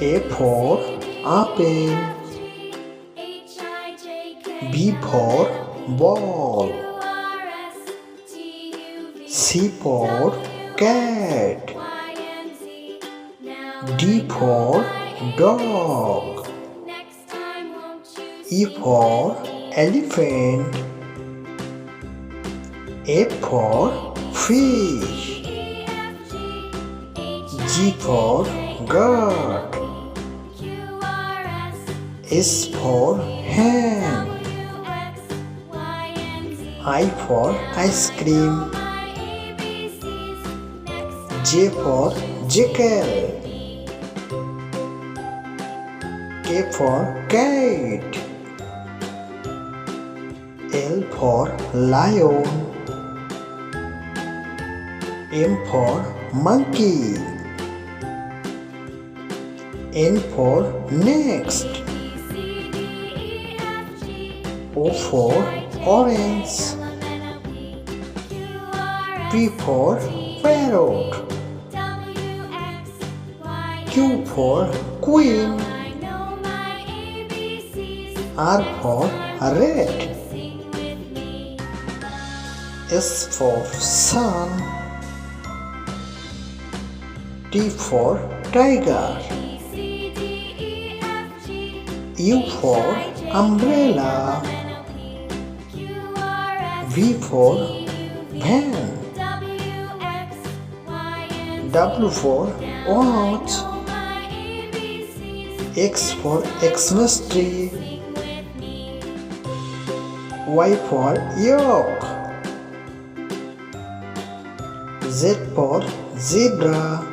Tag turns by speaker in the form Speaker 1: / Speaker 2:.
Speaker 1: A for apple. B for ball. C for cat. D for dog. E for elephant. F for fish. G for goat. S for hen. I for ice cream. J for jackal. K for kite. L for lion. M for monkey. N for next. O for orange. P for parrot. Q for queen. R for red. S for sun. T for tiger. U for umbrella. V for van. W for watch. X for Xmas tree. Y for yolk. Z for zebra.